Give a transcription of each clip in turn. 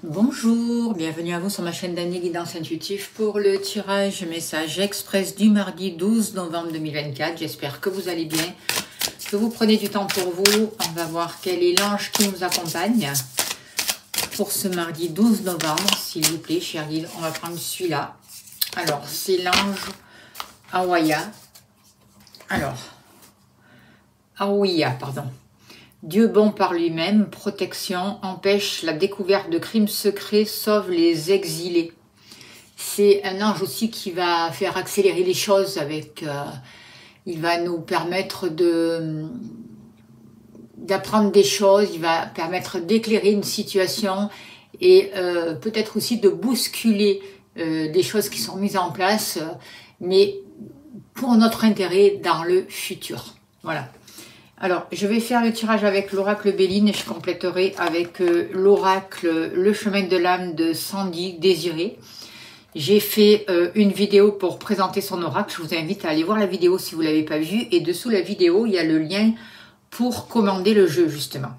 Bonjour, bienvenue à vous sur ma chaîne d'Annie Guidance Intuitive pour le tirage message express du mardi 12 novembre 2024. J'espère que vous allez bien, que vous prenez du temps pour vous. On va voir quel est l'ange qui nous accompagne pour ce mardi 12 novembre, s'il vous plaît, cher guide. On va prendre celui-là. Alors, c'est l'ange Awaya. Alors, Awaya, pardon. Dieu bon par lui-même, protection, empêche la découverte de crimes secrets, sauve les exilés. C'est un ange aussi qui va faire accélérer les choses avec... il va nous permettre d'apprendre des choses, il va permettre d'éclairer une situation et peut-être aussi de bousculer des choses qui sont mises en place, mais pour notre intérêt dans le futur. Voilà. Alors, je vais faire le tirage avec l'oracle Béline et je compléterai avec l'oracle Le chemin de l'âme de Sandy Désiré. J'ai fait une vidéo pour présenter son oracle. Je vous invite à aller voir la vidéo si vous ne l'avez pas vue. Et dessous la vidéo, il y a le lien pour commander le jeu, justement.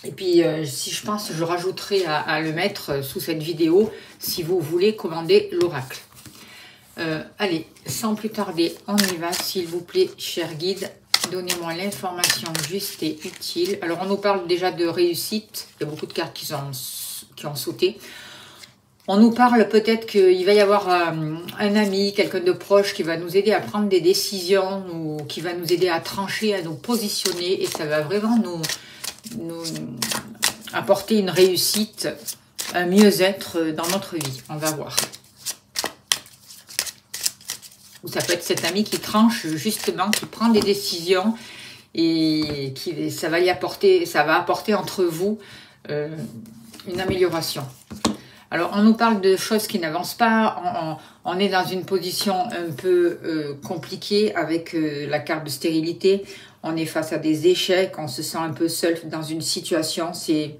Et puis, si je pense, je rajouterai à le mettre sous cette vidéo si vous voulez commander l'oracle. Allez, sans plus tarder, on y va, s'il vous plaît, cher guide. Donnez-moi l'information juste et utile. Alors, on nous parle déjà de réussite. Il y a beaucoup de cartes qui ont sauté. On nous parle peut-être qu'il va y avoir un ami, quelqu'un de proche qui va nous aider à prendre des décisions ou qui va nous aider à trancher, à nous positionner. Et ça va vraiment nous apporter une réussite, un mieux-être dans notre vie. On va voir. Ou ça peut être cet ami qui tranche justement, qui prend des décisions et ça va apporter entre vous une amélioration. Alors on nous parle de choses qui n'avancent pas, on est dans une position un peu compliquée avec la carte de stérilité, on est face à des échecs, on se sent un peu seul dans une situation, c'est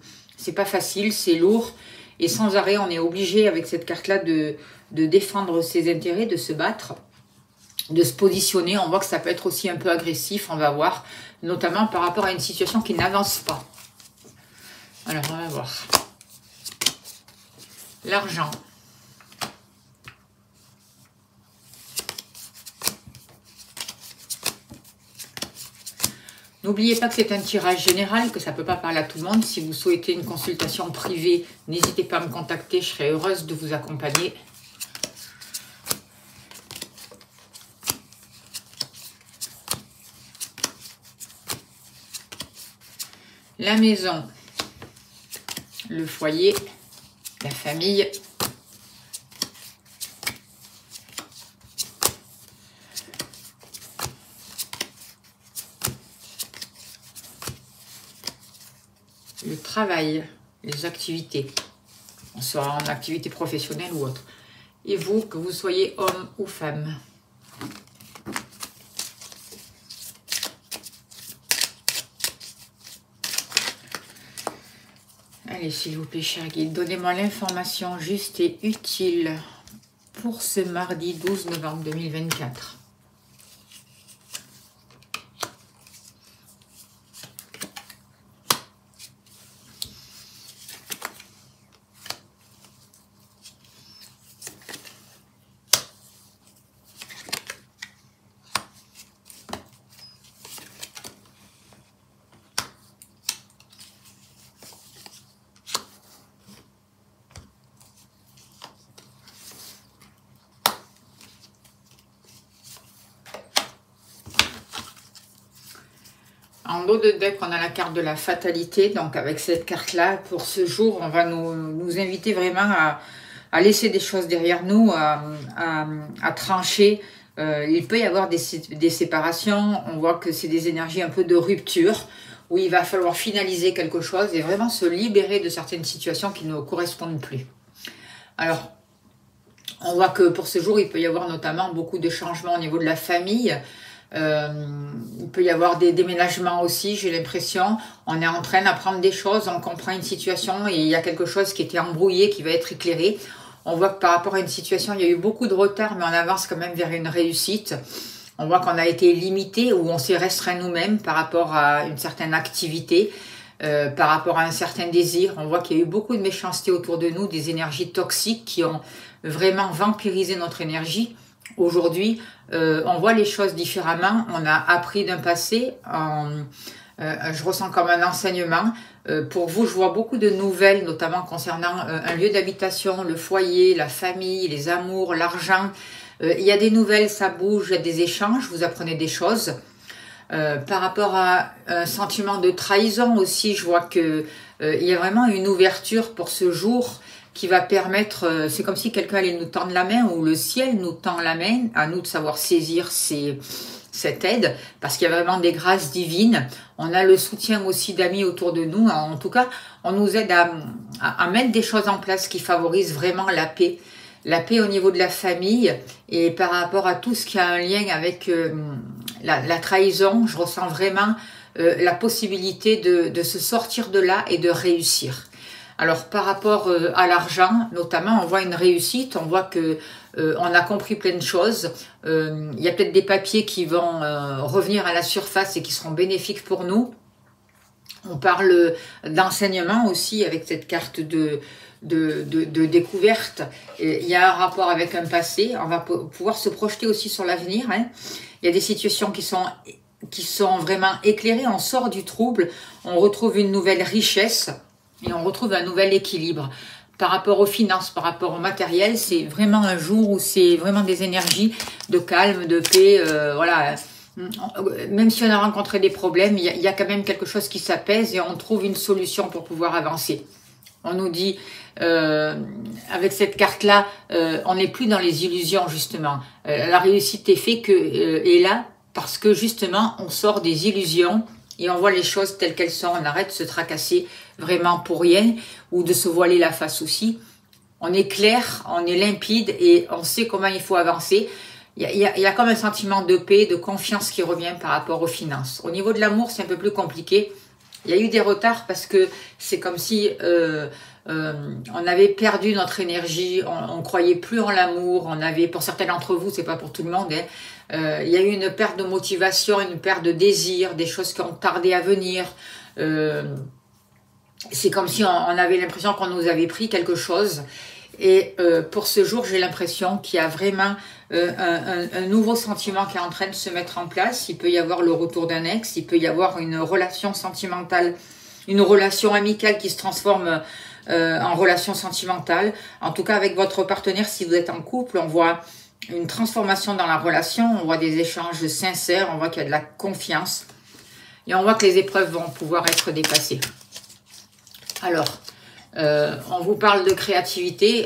pas facile, c'est lourd et sans arrêt on est obligé avec cette carte-là de défendre ses intérêts, de se battre, de se positionner. On voit que ça peut être aussi un peu agressif, on va voir, notamment par rapport à une situation qui n'avance pas. Alors, on va voir. L'argent. N'oubliez pas que c'est un tirage général, que ça ne peut pas parler à tout le monde. Si vous souhaitez une consultation privée, n'hésitez pas à me contacter, je serai heureuse de vous accompagner. La maison, le foyer, la famille, le travail, les activités, on sera en activité professionnelle ou autre. Et vous, que vous soyez homme ou femme. Allez, s'il vous plaît, cher guide, donnez-moi l'information juste et utile pour ce mardi 12 novembre 2024. En haut de deck, on a la carte de la fatalité. Donc, avec cette carte-là, pour ce jour, on va nous inviter vraiment à laisser des choses derrière nous, à trancher. Il peut y avoir des séparations. On voit que c'est des énergies un peu de rupture, où il va falloir finaliser quelque chose et vraiment se libérer de certaines situations qui ne correspondent plus. Alors, on voit que pour ce jour, il peut y avoir notamment beaucoup de changements au niveau de la famille. Il peut y avoir des déménagements aussi, j'ai l'impression. On est en train d'apprendre des choses, on comprend une situation et il y a quelque chose qui était embrouillé, qui va être éclairé. On voit que par rapport à une situation, il y a eu beaucoup de retard, mais on avance quand même vers une réussite. On voit qu'on a été limité ou on s'est restreint nous-mêmes par rapport à une certaine activité. par rapport à un certain désir. On voit qu'il y a eu beaucoup de méchanceté autour de nous, des énergies toxiques qui ont vraiment vampirisé notre énergie. Aujourd'hui, on voit les choses différemment. On a appris d'un passé. Je ressens comme un enseignement. Pour vous, je vois beaucoup de nouvelles, notamment concernant un lieu d'habitation, le foyer, la famille, les amours, l'argent. Il y a des nouvelles, ça bouge, il y a des échanges, vous apprenez des choses. Par rapport à un sentiment de trahison aussi, je vois que il y a vraiment une ouverture pour ce jour qui va permettre, c'est comme si quelqu'un allait nous tendre la main ou le ciel nous tend la main, à nous de savoir saisir cette aide, parce qu'il y a vraiment des grâces divines. On a le soutien aussi d'amis autour de nous. En tout cas, on nous aide à mettre des choses en place qui favorisent vraiment la paix. La paix au niveau de la famille et par rapport à tout ce qui a un lien avec la trahison, je ressens vraiment la possibilité de se sortir de là et de réussir. Alors par rapport à l'argent, notamment, on voit une réussite, on voit que on a compris plein de choses. Il y a peut-être des papiers qui vont revenir à la surface et qui seront bénéfiques pour nous. On parle d'enseignement aussi avec cette carte de découverte. Et il y a un rapport avec un passé. On va pouvoir se projeter aussi sur l'avenir. Hein. Il y a des situations qui sont vraiment éclairées. On sort du trouble, on retrouve une nouvelle richesse et on retrouve un nouvel équilibre. Par rapport aux finances, par rapport au matériel, c'est vraiment un jour où c'est vraiment des énergies de calme, de paix, voilà. Même si on a rencontré des problèmes, il y a quand même quelque chose qui s'apaise et on trouve une solution pour pouvoir avancer. On nous dit, avec cette carte-là, on n'est plus dans les illusions, justement. La réussite est là parce que, justement, on sort des illusions et on voit les choses telles qu'elles sont. On arrête de se tracasser vraiment pour rien ou de se voiler la face aussi. On est clair, on est limpide et on sait comment il faut avancer. Il y a comme un sentiment de paix, de confiance qui revient par rapport aux finances. Au niveau de l'amour, c'est un peu plus compliqué. Il y a eu des retards parce que c'est comme si on avait perdu notre énergie, on croyait plus en l'amour, on avait, pour certains d'entre vous, c'est pas pour tout le monde, hein, il y a eu une perte de motivation, une perte de désir, des choses qui ont tardé à venir. C'est comme si on avait l'impression qu'on nous avait pris quelque chose. Et pour ce jour, j'ai l'impression qu'il y a vraiment un nouveau sentiment qui est en train de se mettre en place. Il peut y avoir le retour d'un ex, il peut y avoir une relation sentimentale, une relation amicale qui se transforme en relation sentimentale. En tout cas, avec votre partenaire, si vous êtes en couple, on voit une transformation dans la relation, on voit des échanges sincères, on voit qu'il y a de la confiance et on voit que les épreuves vont pouvoir être dépassées. Alors, on vous parle de créativité.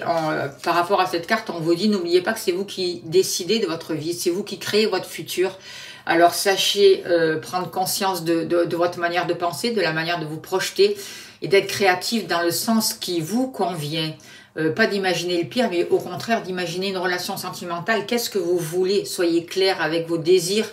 Par rapport à cette carte, on vous dit, n'oubliez pas que c'est vous qui décidez de votre vie, c'est vous qui créez votre futur. Alors sachez prendre conscience de votre manière de penser, de la manière de vous projeter et d'être créatif dans le sens qui vous convient. Pas d'imaginer le pire, mais au contraire d'imaginer une relation sentimentale. Qu'est-ce que vous voulez? Soyez clair avec vos désirs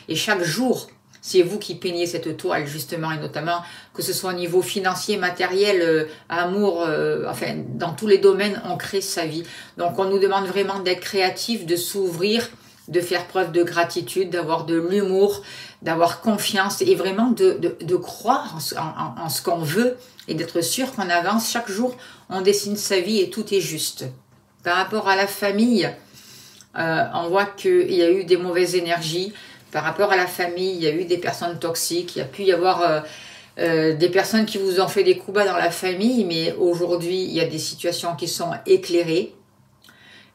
et chaque jour, c'est vous qui peignez cette toile, justement, et notamment que ce soit au niveau financier, matériel, amour, enfin, dans tous les domaines, on crée sa vie. Donc, on nous demande vraiment d'être créatif, de s'ouvrir, de faire preuve de gratitude, d'avoir de l'humour, d'avoir confiance et vraiment de croire en ce qu'on veut et d'être sûr qu'on avance. Chaque jour, on dessine sa vie et tout est juste. Par rapport à la famille, on voit qu'il y a eu des mauvaises énergies. Par rapport à la famille, il y a eu des personnes toxiques, il y a pu y avoir des personnes qui vous ont fait des coups bas dans la famille, mais aujourd'hui, il y a des situations qui sont éclairées.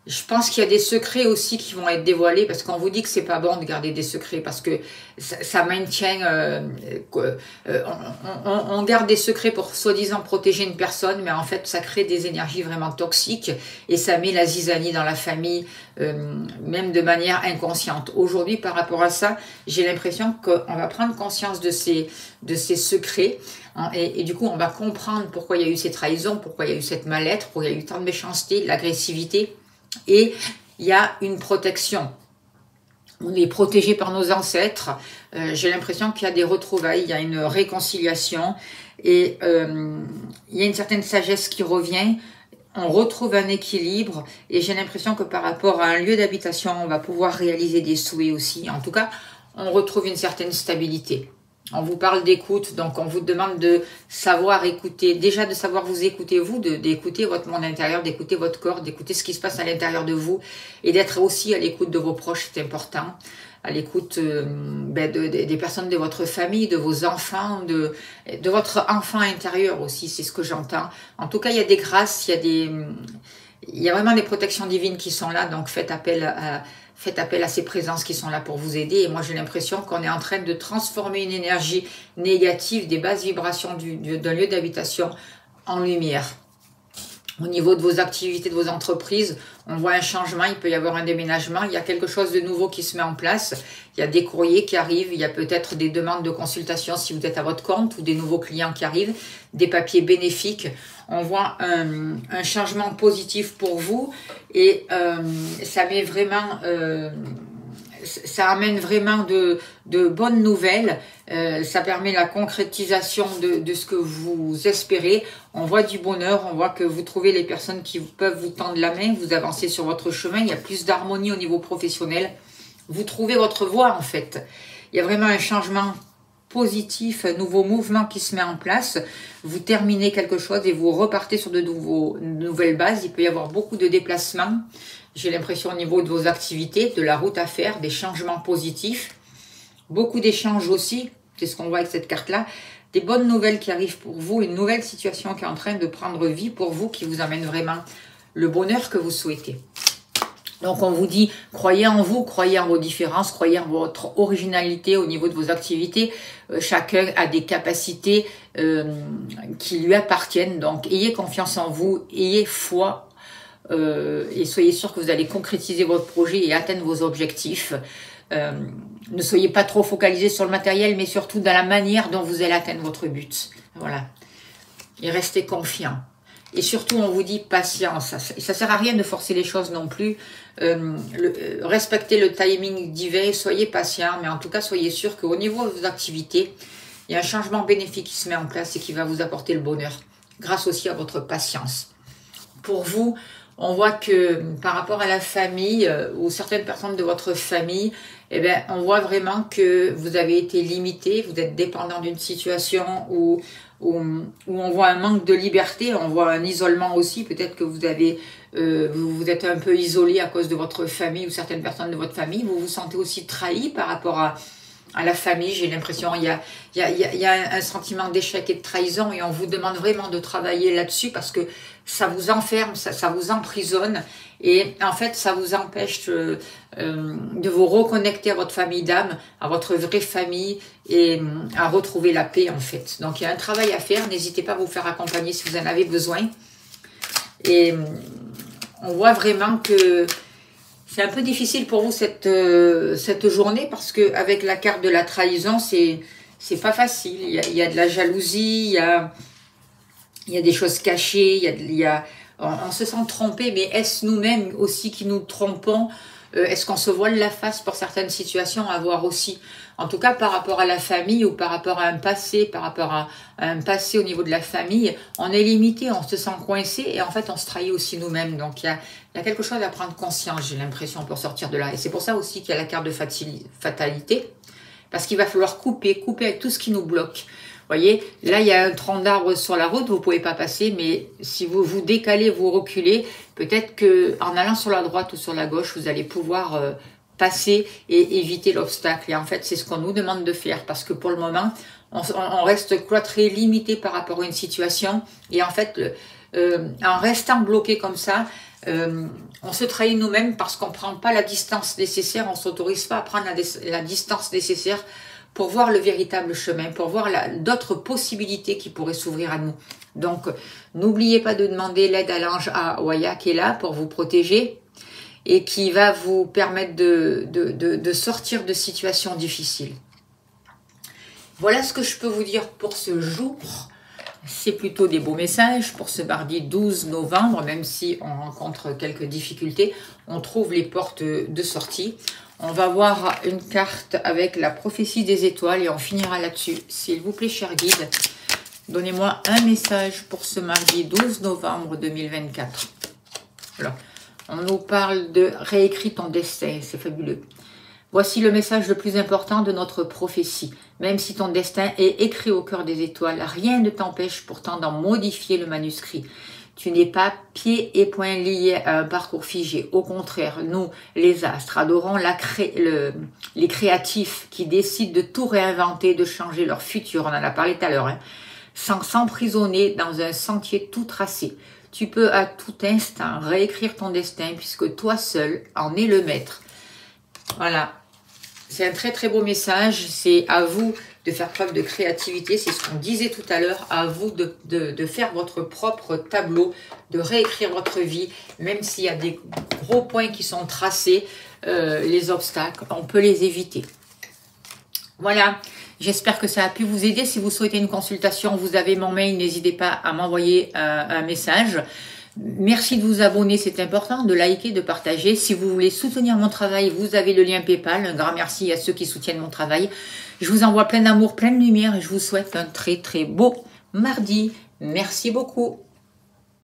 Je pense qu'il y a des secrets aussi qui vont être dévoilés parce qu'on vous dit que c'est pas bon de garder des secrets parce que ça maintient... on garde des secrets pour soi-disant protéger une personne, mais en fait ça crée des énergies vraiment toxiques et ça met la zizanie dans la famille, même de manière inconsciente. Aujourd'hui, par rapport à ça, j'ai l'impression qu'on va prendre conscience de ces secrets hein, et du coup on va comprendre pourquoi il y a eu ces trahisons, pourquoi il y a eu cette mal-être, pourquoi il y a eu tant de méchanceté, de l'agressivité. Et il y a une protection. On est protégé par nos ancêtres. J'ai l'impression qu'il y a des retrouvailles, il y a une réconciliation et il y a une certaine sagesse qui revient. On retrouve un équilibre et j'ai l'impression que par rapport à un lieu d'habitation, on va pouvoir réaliser des souhaits aussi. En tout cas, on retrouve une certaine stabilité. On vous parle d'écoute, donc on vous demande de savoir écouter, déjà de savoir vous écouter vous, d'écouter votre monde intérieur, d'écouter votre corps, d'écouter ce qui se passe à l'intérieur de vous et d'être aussi à l'écoute de vos proches, c'est important, à l'écoute des personnes de votre famille, de vos enfants, de votre enfant intérieur aussi, c'est ce que j'entends. En tout cas, il y a des grâces, il y a vraiment des protections divines qui sont là, donc faites appel à ces présences qui sont là pour vous aider. Et moi, j'ai l'impression qu'on est en train de transformer une énergie négative des basses vibrations d'un lieu d'habitation en lumière. Au niveau de vos activités, de vos entreprises, on voit un changement, il peut y avoir un déménagement, il y a quelque chose de nouveau qui se met en place, il y a des courriers qui arrivent, il y a peut-être des demandes de consultation si vous êtes à votre compte ou des nouveaux clients qui arrivent, des papiers bénéfiques. On voit un changement positif pour vous et ça met vraiment... ça amène vraiment de bonnes nouvelles, ça permet la concrétisation de ce que vous espérez. On voit du bonheur, on voit que vous trouvez les personnes qui peuvent vous tendre la main, vous avancez sur votre chemin, il y a plus d'harmonie au niveau professionnel, vous trouvez votre voie en fait. Il y a vraiment un changement positif, un nouveau mouvement qui se met en place, vous terminez quelque chose et vous repartez sur de nouvelles bases, il peut y avoir beaucoup de déplacements. J'ai l'impression au niveau de vos activités, de la route à faire, des changements positifs, beaucoup d'échanges aussi, c'est ce qu'on voit avec cette carte-là, des bonnes nouvelles qui arrivent pour vous, une nouvelle situation qui est en train de prendre vie pour vous, qui vous amène vraiment le bonheur que vous souhaitez. Donc on vous dit, croyez en vous, croyez en vos différences, croyez en votre originalité au niveau de vos activités. Chacun a des capacités qui lui appartiennent, donc ayez confiance en vous, ayez foi et soyez sûr que vous allez concrétiser votre projet et atteindre vos objectifs. Ne soyez pas trop focalisé sur le matériel, mais surtout dans la manière dont vous allez atteindre votre but. Voilà. Et restez confiant. Et surtout, on vous dit patience. Ça sert à rien de forcer les choses non plus. Respectez le timing divin, soyez patient, mais en tout cas, soyez sûr qu'au niveau de vos activités, il y a un changement bénéfique qui se met en place et qui va vous apporter le bonheur, grâce aussi à votre patience. Pour vous, on voit que par rapport à la famille ou certaines personnes de votre famille, eh bien, on voit vraiment que vous avez été limité, vous êtes dépendant d'une situation où on voit un manque de liberté, on voit un isolement aussi, peut-être que vous êtes un peu isolé à cause de votre famille ou certaines personnes de votre famille, vous vous sentez aussi trahi par rapport à la famille, j'ai l'impression il y a un sentiment d'échec et de trahison et on vous demande vraiment de travailler là-dessus parce que ça vous enferme, ça vous emprisonne et en fait ça vous empêche de vous reconnecter à votre famille d'âme, à votre vraie famille et à retrouver la paix en fait. Donc il y a un travail à faire, n'hésitez pas à vous faire accompagner si vous en avez besoin et on voit vraiment que c'est un peu difficile pour vous cette journée parce que avec la carte de la trahison, c'est pas facile. Il y a de la jalousie, il y a des choses cachées, on se sent trompé, mais est-ce nous-mêmes aussi qui nous trompons? Est-ce qu'on se voile la face pour certaines situations à voir aussi? En tout cas, par rapport à la famille ou par rapport à un passé, au niveau de la famille, on est limité, on se sent coincé et en fait, on se trahit aussi nous-mêmes. Donc, il y a quelque chose à prendre conscience, j'ai l'impression, pour sortir de là. Et c'est pour ça aussi qu'il y a la carte de fatalité, parce qu'il va falloir couper avec tout ce qui nous bloque. Vous voyez, là, il y a un tronc d'arbre sur la route, vous ne pouvez pas passer, mais si vous vous décalez, vous reculez, peut-être qu'en allant sur la droite ou sur la gauche, vous allez pouvoir passer et éviter l'obstacle. Et en fait, c'est ce qu'on nous demande de faire, parce que pour le moment, on reste cloîtré, limité par rapport à une situation. Et en fait, en restant bloqué comme ça, on se trahit nous-mêmes parce qu'on ne prend pas la distance nécessaire, on ne s'autorise pas à prendre la distance nécessaire pour voir le véritable chemin, pour voir d'autres possibilités qui pourraient s'ouvrir à nous. Donc, n'oubliez pas de demander l'aide à l'ange Hawaïa qui est là pour vous protéger et qui va vous permettre de sortir de situations difficiles. Voilà ce que je peux vous dire pour ce jour. C'est plutôt des beaux messages pour ce mardi 12 novembre, même si on rencontre quelques difficultés, on trouve les portes de sortie. On va voir une carte avec la prophétie des étoiles et on finira là-dessus. S'il vous plaît, cher guide, donnez-moi un message pour ce mardi 12 novembre 2024. Alors, on nous parle de réécris ton destin, c'est fabuleux. Voici le message le plus important de notre prophétie. Même si ton destin est écrit au cœur des étoiles, rien ne t'empêche pourtant d'en modifier le manuscrit. Tu n'es pas pieds et poings liés à un parcours figé. Au contraire, nous, les astres, adorons les créatifs qui décident de tout réinventer, de changer leur futur. On en a parlé tout à l'heure, hein, sans s'emprisonner dans un sentier tout tracé. Tu peux à tout instant réécrire ton destin puisque toi seul en es le maître. Voilà. C'est un très très beau message, c'est à vous de faire preuve de créativité, c'est ce qu'on disait tout à l'heure, à vous de faire votre propre tableau, de réécrire votre vie, même s'il y a des gros points qui sont tracés, les obstacles, on peut les éviter. Voilà, j'espère que ça a pu vous aider. Si vous souhaitez une consultation, vous avez mon mail, n'hésitez pas à m'envoyer un message. Merci de vous abonner, c'est important, de liker, de partager. Si vous voulez soutenir mon travail, vous avez le lien PayPal. Un grand merci à ceux qui soutiennent mon travail. Je vous envoie plein d'amour, plein de lumière et je vous souhaite un très très beau mardi. Merci beaucoup.